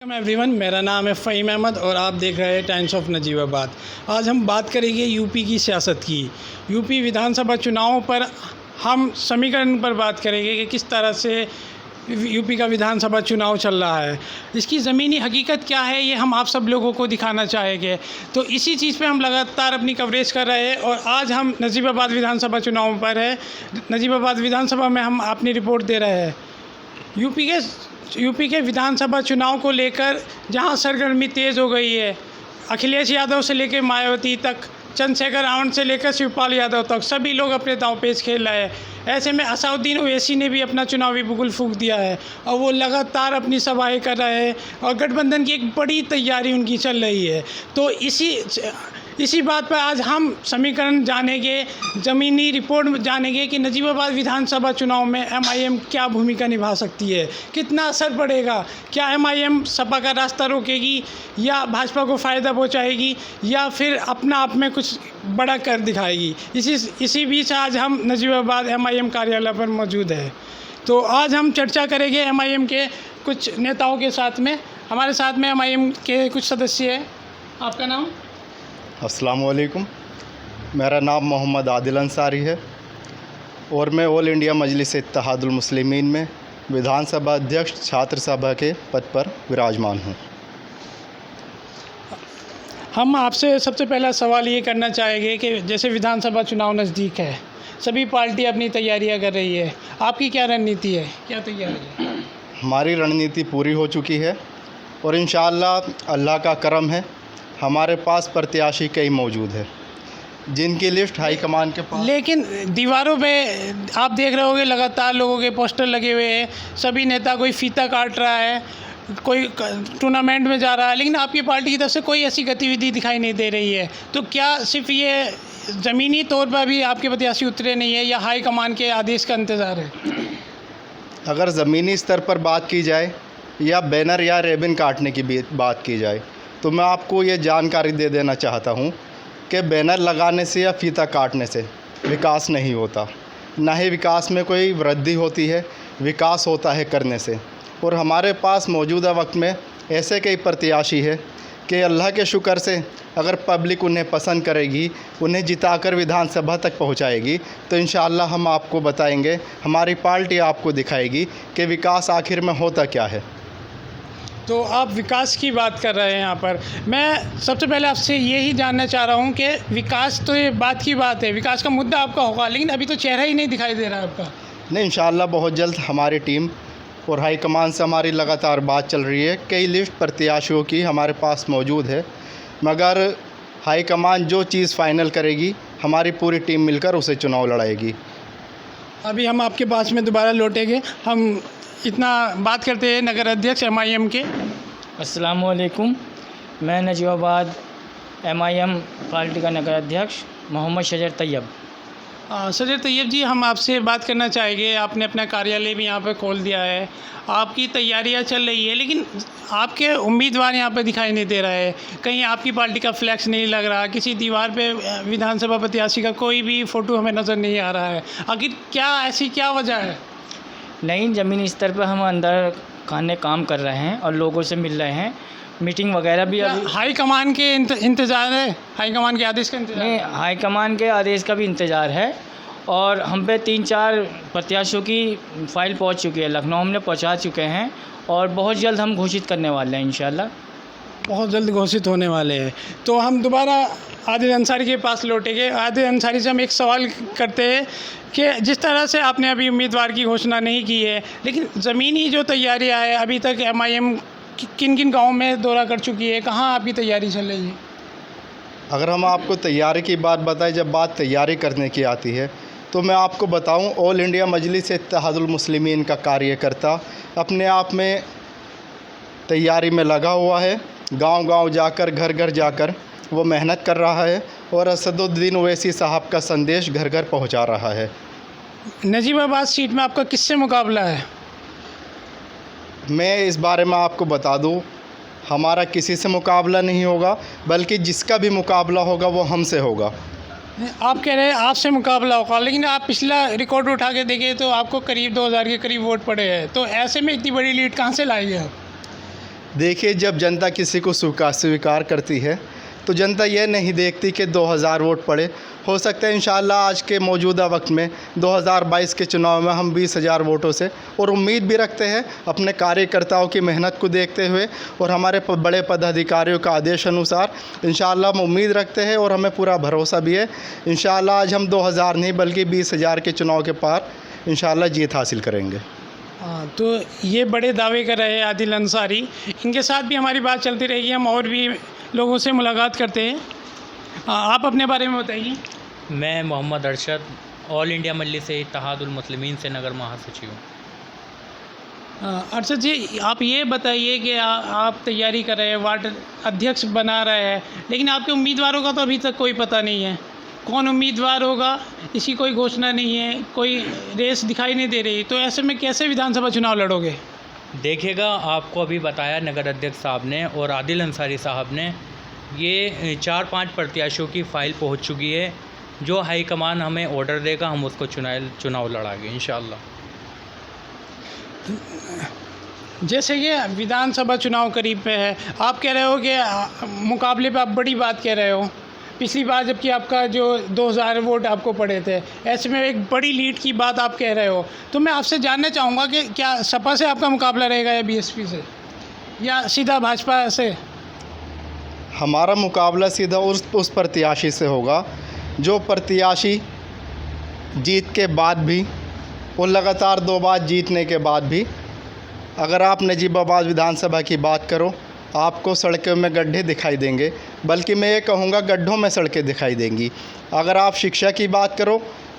Everyone, मेरा नाम है फ़हीम अहमद और आप देख रहे हैं टाइम्स ऑफ नजीबाबाद। आज हम बात करेंगे यूपी की सियासत की। यूपी विधानसभा चुनावों पर हम समीकरण पर बात करेंगे कि किस तरह से यूपी का विधानसभा चुनाव चल रहा है, इसकी ज़मीनी हकीकत क्या है, ये हम आप सब लोगों को दिखाना चाहेंगे। तो इसी चीज़ पे हम लगातार अपनी कवरेज कर रहे हैं और आज हम नजीबाबाद विधानसभा चुनाव पर है। नजीबाबाद विधानसभा में हम अपनी रिपोर्ट दे रहे हैं। यूपी के विधानसभा चुनाव को लेकर जहां सरगर्मी तेज़ हो गई है, अखिलेश यादव से लेकर मायावती तक, चंद्रशेखर रावण से लेकर शिवपाल यादव तक सभी लोग अपने दांव पेच खेल रहे हैं। ऐसे में असाउद्दीन ओवैसी ने भी अपना चुनावी बुगुल फूंक दिया है और वो लगातार अपनी सभाएं कर रहे हैं और गठबंधन की एक बड़ी तैयारी उनकी चल रही है। तो इसी बात पर आज हम समीकरण जानेंगे, ज़मीनी रिपोर्ट जानेंगे कि नजीबाबाद विधानसभा चुनाव में एमआईएम क्या भूमिका निभा सकती है, कितना असर पड़ेगा, क्या एमआईएम सपा का रास्ता रोकेगी या भाजपा को फ़ायदा पहुंचाएगी या फिर अपना आप में कुछ बड़ा कर दिखाएगी। इसी बीच आज हम नजीबाबाद एमआईएम कार्यालय पर मौजूद है। तो आज हम चर्चा करेंगे एमआईएम के कुछ नेताओं के साथ में। हमारे साथ में एमआईएम के कुछ सदस्य हैं। आपका नाम? अस्सलाम वालेकुम, मेरा नाम मोहम्मद आदिल अंसारी है और मैं ऑल इंडिया मजलिस इत्तेहादुल मुस्लिमीन में विधानसभा अध्यक्ष छात्र सभा के पद पर विराजमान हूँ। हम आपसे सबसे पहला सवाल ये करना चाहेंगे कि जैसे विधानसभा चुनाव नज़दीक है, सभी पार्टी अपनी तैयारियां कर रही है, आपकी क्या रणनीति है, क्या तैयारी है? हमारी रणनीति पूरी हो चुकी है और इंशाअल्लाह अल्लाह का करम है, हमारे पास प्रत्याशी कई मौजूद है जिनकी लिस्ट हाईकमान के पास। लेकिन दीवारों पे आप देख रहे होंगे लगातार लोगों के पोस्टर लगे हुए हैं, सभी नेता कोई फीता काट रहा है, कोई टूर्नामेंट में जा रहा है, लेकिन आपकी पार्टी की तरफ से कोई ऐसी गतिविधि दिखाई नहीं दे रही है। तो क्या सिर्फ ये ज़मीनी तौर पर भी आपके प्रत्याशी उतरे नहीं है या हाईकमान के आदेश का इंतज़ार है? अगर ज़मीनी स्तर पर बात की जाए या बैनर या रेबिन काटने की बात की जाए तो मैं आपको ये जानकारी दे देना चाहता हूँ कि बैनर लगाने से या फीता काटने से विकास नहीं होता, ना ही विकास में कोई वृद्धि होती है, विकास होता है करने से। और हमारे पास मौजूदा वक्त में ऐसे कई प्रत्याशी है कि अल्लाह के शुक्र से अगर पब्लिक उन्हें पसंद करेगी, उन्हें जिताकर विधानसभा तक पहुंचाएगी, तो इंशाअल्लाह हम आपको बताएंगे, हमारी पार्टी आपको दिखाएगी कि विकास आखिर में होता क्या है। तो आप विकास की बात कर रहे हैं यहाँ पर। मैं सबसे पहले आपसे यही जानना चाह रहा हूँ कि विकास तो ये बात की बात है, विकास का मुद्दा आपका होगा, लेकिन अभी तो चेहरा ही नहीं दिखाई दे रहा है आपका। नहीं, इंशाअल्लाह बहुत जल्द हमारी टीम और हाईकमान से हमारी लगातार बात चल रही है। कई लिस्ट प्रत्याशियों की हमारे पास मौजूद है, मगर हाईकमान जो चीज़ फ़ाइनल करेगी हमारी पूरी टीम मिलकर उसे चुनाव लड़ाएगी। अभी हम आपके पास में दोबारा लौटेंगे। हम इतना बात करते हैं नगर अध्यक्ष एमआईएम के। अस्सलाम वालेकुम, मैं नजीबाबाद एमआईएम पार्टी का नगर अध्यक्ष मोहम्मद शजर तैयब। सजर तैयब जी, हम आपसे बात करना चाहेंगे। आपने अपना कार्यालय भी यहाँ पर खोल दिया है, आपकी तैयारियाँ चल रही है, लेकिन आपके उम्मीदवार यहाँ पर दिखाई नहीं दे रहा है। कहीं आपकी पार्टी का फ्लैक्स नहीं लग रहा, किसी दीवार पे विधानसभा प्रत्याशी का कोई भी फ़ोटो हमें नज़र नहीं आ रहा है। आखिर ऐसी क्या वजह है? नहीं, ज़मीनी स्तर पर हम अंदर खाने काम कर रहे हैं और लोगों से मिल रहे हैं, मीटिंग वगैरह भी। अभी हाईकमान के इंतज़ार है, हाईकमान के आदेश का इंतज़ार? नहीं, हाईकमान के आदेश का भी इंतज़ार है और हम पे 3-4 प्रत्याशियों की फ़ाइल पहुंच चुकी है, लखनऊ हमने पहुंचा चुके हैं और बहुत जल्द हम घोषित करने वाले हैं इंशाल्लाह। बहुत जल्द घोषित होने वाले हैं। तो हम दोबारा आदिल अंसारी के पास लौटेंगे। आदिल अंसारी से हम एक सवाल करते हैं कि जिस तरह से आपने अभी उम्मीदवार की घोषणा नहीं की है, लेकिन ज़मीनी जो तैयारियां है, अभी तक एमआईएम किन किन गाँव में दौरा कर चुकी है, कहाँ आपकी तैयारी चल रही है? अगर हम आपको तैयारी की बात बताएं, जब बात तैयारी करने की आती है तो मैं आपको बताऊं, ऑल इंडिया मजलिस इत्तेहादुल मुस्लिमीन का कार्यकर्ता अपने आप में तैयारी में लगा हुआ है। गांव-गांव जाकर, घर घर जाकर वो मेहनत कर रहा है और असदुद्दीन ओवैसी साहब का संदेश घर घर पहुंचा रहा है। नजीबाबाद सीट में आपका किससे मुकाबला है? मैं इस बारे में आपको बता दूं, हमारा किसी से मुकाबला नहीं होगा, बल्कि जिसका भी मुकाबला होगा वो हमसे होगा। आप कह रहे हैं आपसे मुकाबला होगा, लेकिन आप पिछला रिकॉर्ड उठा के देखें तो आपको करीब 2000 के करीब वोट पड़े हैं। तो ऐसे में इतनी बड़ी लीड कहाँ से लाई है? देखिए, जब जनता किसी को स्वीकार करती है तो जनता यह नहीं देखती कि 2000 वोट पड़े। हो सकता है इंशाअल्लाह आज के मौजूदा वक्त में 2022 के चुनाव में हम 20,000 वोटों से, और उम्मीद भी रखते हैं अपने कार्यकर्ताओं की मेहनत को देखते हुए और हमारे बड़े पदाधिकारियों का आदेश अनुसार इंशाअल्लाह हम उम्मीद रखते हैं और हमें पूरा भरोसा भी है। इंशाअल्लाह आज हम 2000 नहीं बल्कि 20,000 के चुनाव के पार इंशाअल्लाह जीत हासिल करेंगे। हाँ, तो ये बड़े दावे कर रहे हैं आदिल अंसारी। इनके साथ भी हमारी बात चलती रहेगी, हम और भी लोगों से मुलाकात करते हैं। आप अपने बारे में बताइए। मैं मोहम्मद अरशद, ऑल इंडिया मजलिस इत्तेहादुल मुस्लिमीन से नगर महासचिव हूँ। अरशद जी, आप ये बताइए कि आप तैयारी कर रहे हैं, वार्ड अध्यक्ष बना रहे हैं, लेकिन आपके उम्मीदवारों का तो अभी तक कोई पता नहीं है। कौन उम्मीदवार होगा इसकी कोई घोषणा नहीं है, कोई रेस दिखाई नहीं दे रही। तो ऐसे में कैसे विधानसभा चुनाव लड़ोगे? देखिएगा, आपको अभी बताया नगर अध्यक्ष साहब ने और आदिल अंसारी साहब ने, ये 4-5 प्रत्याशियों की फ़ाइल पहुंच चुकी है। जो हाईकमान हमें ऑर्डर देगा हम उसको चुनाव लड़ाएंगे इंशाअल्लाह। जैसे कि विधानसभा चुनाव करीब पे है, आप कह रहे हो कि मुकाबले पे आप बड़ी बात कह रहे हो। पिछली बार जबकि आपका जो 2000 वोट आपको पड़े थे, ऐसे में एक बड़ी लीड की बात आप कह रहे हो। तो मैं आपसे जानना चाहूँगा कि क्या सपा से आपका मुकाबला रहेगा या बीएसपी से, या सीधा भाजपा से? हमारा मुकाबला सीधा उस प्रत्याशी से होगा जो प्रत्याशी जीत के बाद भी और लगातार 2 बार जीतने के बाद भी, अगर आप नजीबाबाद विधानसभा की बात करो, आपको सड़कों में गड्ढे दिखाई देंगे, बल्कि मैं ये कहूँगा गड्ढों में सड़कें दिखाई देंगी। अगर आप शिक्षा की बात करो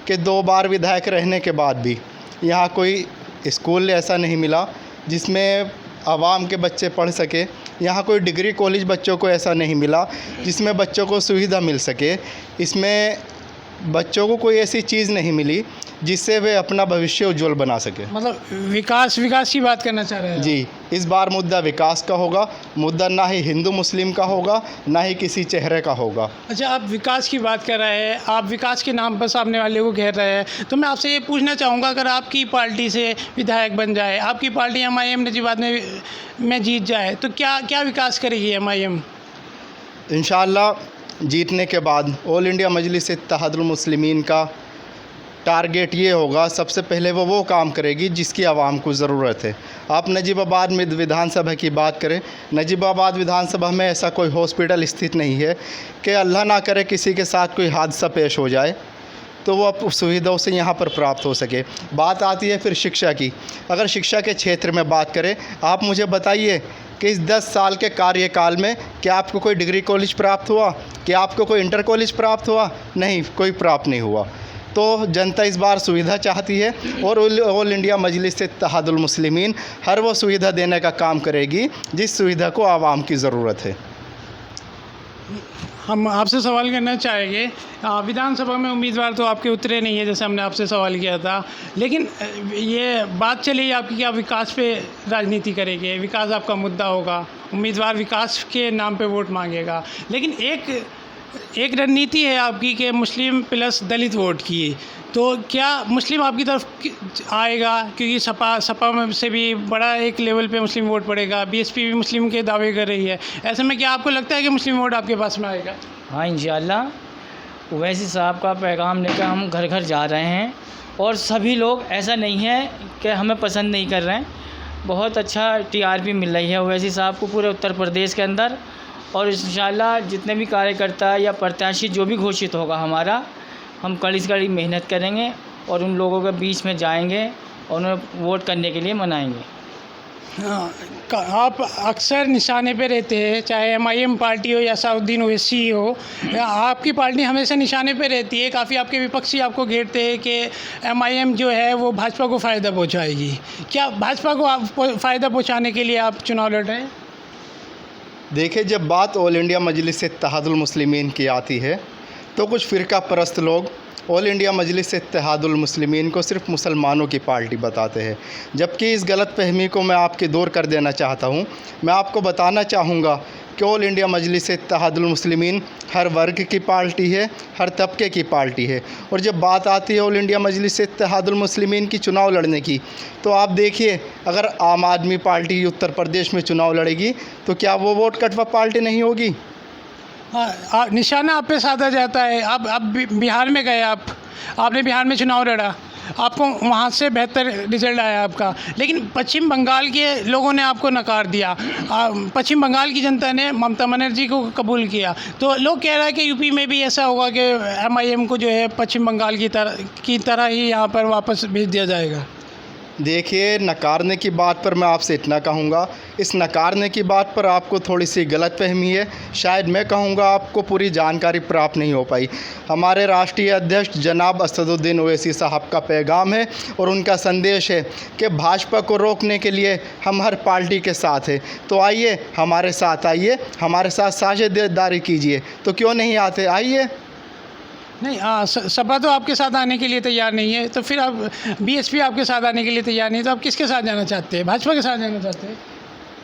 कि 2 बार विधायक रहने के बाद भी यहाँ कोई स्कूल ऐसा नहीं मिला जिसमें आवाम के बच्चे पढ़ सके, यहाँ कोई डिग्री कॉलेज बच्चों को ऐसा नहीं मिला जिसमें बच्चों को सुविधा मिल सके, इसमें बच्चों को कोई ऐसी चीज़ नहीं मिली जिससे वे अपना भविष्य उज्जवल बना सके। मतलब विकास की बात करना चाह रहे हैं जी, इस बार मुद्दा विकास का होगा। मुद्दा ना ही हिंदू मुस्लिम का होगा, ना ही किसी चेहरे का होगा। अच्छा, आप विकास की बात कर रहे हैं, आप विकास के नाम पर सामने वाले को घेर रहे हैं, तो मैं आपसे ये पूछना चाहूँगा, अगर आपकी पार्टी से विधायक बन जाए, आपकी पार्टी MIM नजीबाबाद में जीत जाए, तो क्या विकास करेगी MIM? इंशाअल्लाह जीतने के बाद ऑल इंडिया मजलिस इत्तेहादुल मुस्लिमीन का टारगेट ये होगा, सबसे पहले वो काम करेगी जिसकी आवाम को ज़रूरत है। आप नजीबाबाद में विधानसभा की बात करें, नजीबाबाद विधानसभा में ऐसा कोई हॉस्पिटल स्थित नहीं है कि अल्लाह ना करे किसी के साथ कोई हादसा पेश हो जाए तो वो अब सुविधाओं से यहाँ पर प्राप्त हो सके। बात आती है फिर शिक्षा की। अगर शिक्षा के क्षेत्र में बात करें, आप मुझे बताइए कि इस 10 साल के कार्यकाल में क्या आपको कोई डिग्री कॉलेज प्राप्त हुआ? क्या आपको कोई इंटर कॉलेज प्राप्त हुआ? नहीं, कोई प्राप्त नहीं हुआ। तो जनता इस बार सुविधा चाहती है और ऑल इंडिया मजलिस इत्तेहादुल मुस्लिमीन हर वो सुविधा देने का काम करेगी जिस सुविधा को आवाम की ज़रूरत है। हम आपसे सवाल करना चाहेंगे, विधानसभा में उम्मीदवार तो आपके उतरे नहीं है जैसे हमने आपसे सवाल किया था, लेकिन ये बात चली आपकी कि आप विकास पे राजनीति करेंगे, विकास आपका मुद्दा होगा, उम्मीदवार विकास के नाम पे वोट मांगेगा, लेकिन एक रणनीति है आपकी कि मुस्लिम प्लस दलित वोट की। तो क्या मुस्लिम आपकी तरफ आएगा? क्योंकि सपा में से भी बड़ा एक लेवल पे मुस्लिम वोट पड़ेगा, बीएसपी भी मुस्लिम के दावे कर रही है। ऐसे में क्या आपको लगता है कि मुस्लिम वोट आपके पास में आएगा? हाँ, इंशाअल्लाह ओवैसी साहब का पैगाम लेकर हम घर घर जा रहे हैं और सभी लोग, ऐसा नहीं है कि हमें पसंद नहीं कर रहे हैं, बहुत अच्छा TRP मिल रही है ओवैसी साहब को पूरे उत्तर प्रदेश के अंदर। और इंशाअल्लाह जितने भी कार्यकर्ता या प्रत्याशी जो भी घोषित होगा हमारा, हम कड़ी से कड़ी मेहनत करेंगे और उन लोगों के बीच में जाएंगे और उन्हें वोट करने के लिए मनाएंगे। आप अक्सर निशाने पे रहते हैं, चाहे MIM पार्टी हो या असादुद्दीन ओवैसी हो, आपकी पार्टी हमेशा निशाने पे रहती है। काफ़ी आपके विपक्षी आपको घेरते हैं कि MIM जो है वो भाजपा को फ़ायदा पहुंचाएगी। क्या भाजपा को आप फ़ायदा पहुंचाने के लिए आप चुनाव लड़ रहे हैं? देखिए, जब बात ऑल इंडिया मजलिस इत्तेहादुल मुस्लिमीन की आती है तो कुछ फ़िरका परस्त लोग ऑल इंडिया मजलिस इत्तेहादुल मुस्लिमीन को सिर्फ मुसलमानों की पार्टी बताते हैं, जबकि इस गलत फहमी को मैं आपकी दूर कर देना चाहता हूँ। मैं आपको बताना चाहूँगा कि ऑल इंडिया मजलिस इत्तेहादुल मुस्लिमीन हर वर्ग की पार्टी है, हर तबके की पार्टी है। और जब बात आती है ऑल इंडिया मजलिस इत्तेहादुल मुस्लिमीन की चुनाव लड़ने की, तो आप देखिए अगर आम आदमी पार्टी उत्तर प्रदेश में चुनाव लड़ेगी तो क्या वो वोट कटवा पार्टी नहीं होगी? निशाना आप पे साधा जाता है। अब बिहार में गए आपने बिहार में चुनाव लड़ा, आपको वहाँ से बेहतर रिजल्ट आया आपका, लेकिन पश्चिम बंगाल के लोगों ने आपको नकार दिया। पश्चिम बंगाल की जनता ने ममता बनर्जी को कबूल किया। तो लोग कह रहा है कि यूपी में भी ऐसा होगा कि MIM को जो है पश्चिम बंगाल की तरह ही यहाँ पर वापस भेज दिया जाएगा। देखिए, नकारने की बात पर मैं आपसे इतना कहूँगा, इस नकारने की बात पर आपको थोड़ी सी गलतफहमी है। शायद मैं कहूँगा आपको पूरी जानकारी प्राप्त नहीं हो पाई। हमारे राष्ट्रीय अध्यक्ष जनाब असदुद्दीन ओवैसी साहब का पैगाम है और उनका संदेश है कि भाजपा को रोकने के लिए हम हर पार्टी के साथ हैं। तो आइए, हमारे साथ आइए, हमारे साथ साझेदारी कीजिए। तो क्यों नहीं आते? आइए। नहीं, सपा तो आपके साथ आने के लिए तैयार नहीं है, तो फिर आप BSP आपके साथ आने के लिए तैयार नहीं है, तो आप किसके साथ जाना चाहते हैं? भाजपा के साथ जाना चाहते हैं?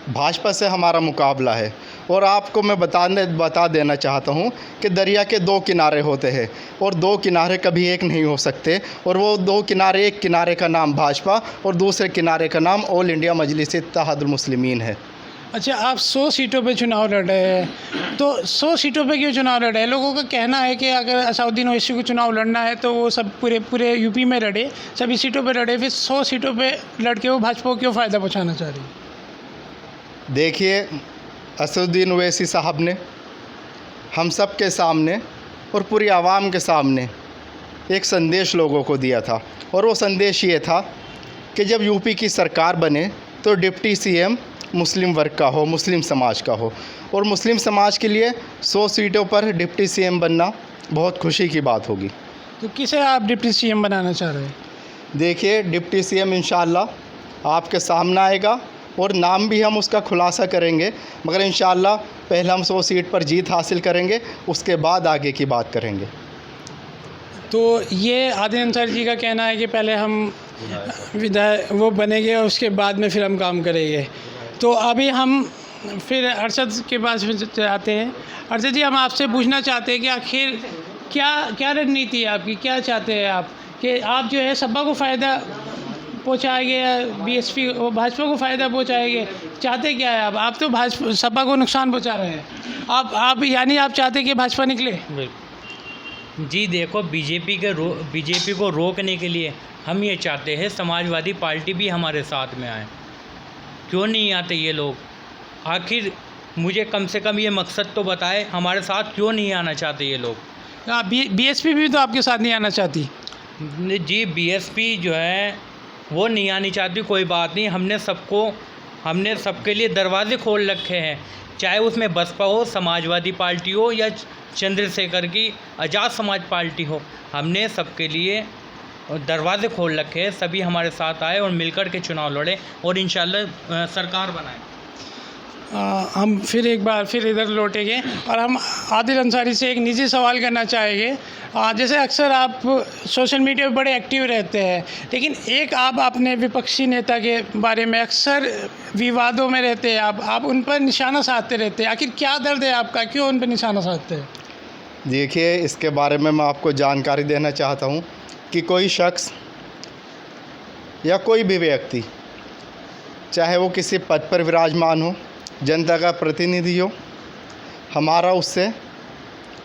भाजपा से हमारा मुकाबला है। और आपको मैं बता देना चाहता हूँ कि दरिया के दो किनारे होते हैं और दो किनारे कभी एक नहीं हो सकते। और वो दो किनारे, एक किनारे का नाम भाजपा और दूसरे किनारे का नाम ऑल इंडिया मजलिस इत्तेहादुल मुस्लिमीन है। अच्छा, आप 100 सीटों पे चुनाव लड़ रहे हैं, तो 100 सीटों पे क्यों चुनाव लड़ रहे हैं? लोगों का कहना है कि अगर असदुद्दीन ओवैसी को चुनाव लड़ना है तो वो सब पूरे यूपी में लड़े, सभी सीटों पे लड़े, फिर 100 सीटों पे लड़ के वो भाजपा को क्यों फ़ायदा पहुंचाना चाह रही है? देखिए, असदुद्दीन ओवैसी साहब ने हम सब के सामने और पूरी आवाम के सामने एक संदेश लोगों को दिया था, और वो संदेश ये था कि जब यूपी की सरकार बने तो डिप्टी CM मुस्लिम वर्ग का हो, मुस्लिम समाज का हो। और मुस्लिम समाज के लिए 100 सीटों पर डिप्टी CM बनना बहुत खुशी की बात होगी। तो किसे आप डिप्टी CM बनाना चाह रहे हैं? देखिए, डिप्टी CM इंशाअल्लाह आपके सामने आएगा और नाम भी हम उसका खुलासा करेंगे, मगर इंशाअल्लाह पहले हम 100 सीट पर जीत हासिल करेंगे, उसके बाद आगे की बात करेंगे। तो ये आदिल अंसारी जी का कहना है कि पहले हम विधायक वो बनेंगे और उसके बाद में फिर हम काम करेंगे। तो अभी हम फिर अरशद के पास आते हैं। अरशद जी, हम आपसे पूछना चाहते हैं कि आखिर क्या रणनीति है आपकी? क्या चाहते हैं आप कि आप जो है सपा को फ़ायदा पहुंचाएंगे या BSP और भाजपा को फ़ायदा पहुंचाएंगे? चाहते क्या है आप? आप तो सपा को नुकसान पहुंचा रहे हैं। आप यानी आप चाहते कि भाजपा निकले? जी देखो, बीजेपी को रोकने के लिए हम ये चाहते हैं समाजवादी पार्टी भी हमारे साथ में आए। क्यों नहीं आते ये लोग? आखिर मुझे कम से कम ये मकसद तो बताए, हमारे साथ क्यों नहीं आना चाहते ये लोग? BSP भी तो आपके साथ नहीं आना चाहती। जी, BSP जो है वो नहीं आनी चाहती, कोई बात नहीं। हमने सबके लिए दरवाजे खोल रखे हैं, चाहे उसमें बसपा हो, समाजवादी पार्टी हो या चंद्रशेखर की आज़ाद समाज पार्टी हो। हमने सबके लिए दरवाजे खोल रखे हैं। सभी हमारे साथ आए और मिलकर के चुनाव लड़े और इंशाल्लाह सरकार बनाए। हम फिर एक बार फिर इधर लौटेंगे और हम आदिल अंसारी से एक निजी सवाल करना चाहेंगे। जैसे अक्सर आप सोशल मीडिया पे बड़े एक्टिव रहते हैं, लेकिन एक आप अपने विपक्षी नेता के बारे में अक्सर विवादों में रहते हैं, आप उन पर निशाना साधते रहते हैं। आखिर क्या दर्द है आपका, क्यों उन पर निशाना साधते हैं? देखिए, इसके बारे में मैं आपको जानकारी देना चाहता हूँ कि कोई शख्स या कोई भी व्यक्ति, चाहे वो किसी पद पर विराजमान हो, जनता का प्रतिनिधि हो, हमारा उससे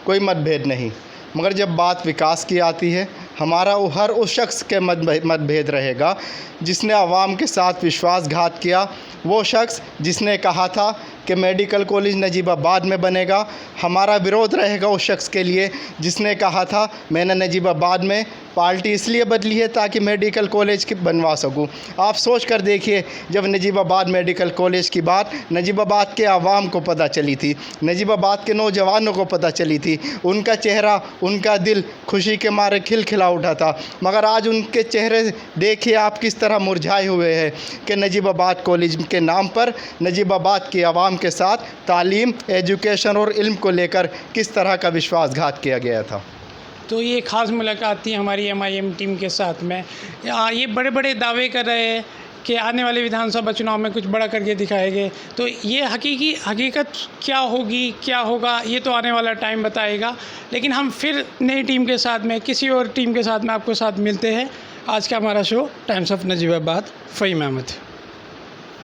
कोई मतभेद नहीं। मगर जब बात विकास की आती है, हमारा हर उस शख्स के मतभेद रहेगा जिसने आवाम के साथ विश्वासघात किया। वो शख्स जिसने कहा था कि मेडिकल कॉलेज नजीबाबाद में बनेगा, हमारा विरोध रहेगा उस शख्स के लिए जिसने कहा था मैंने नजीबाबाद में पार्टी इसलिए बदली है ताकि मेडिकल कॉलेज की बनवा सकूं। आप सोच कर देखिए, जब नजीबाबाद मेडिकल कॉलेज की बात नजीबाबाद के आवाम को पता चली थी, नजीबाबाद के नौजवानों को पता चली थी, उनका चेहरा, उनका दिल खुशी के मारे खिलखिला उठा था। मगर आज उनके चेहरे देखिए आप किस तरह मुरझाए हुए हैं कि नजीबाबाद कॉलेज के नाम पर नजीबाबाद की आवाम के साथ तालीम, एजुकेशन और इल्म को लेकर किस तरह का विश्वासघात किया गया था। तो ये ख़ास मुलाकात थी हमारी MIM टीम के साथ में। ये बड़े बड़े दावे कर रहे हैं कि आने वाले विधानसभा चुनाव में कुछ बड़ा करके दिखाएंगे। तो ये हकीकत क्या होगी, क्या होगा, ये तो आने वाला टाइम बताएगा। लेकिन हम फिर नई टीम के साथ में, किसी और टीम के साथ में आपको साथ मिलते हैं। आज का हमारा show Times of Najibabad, Fahim Ahmad.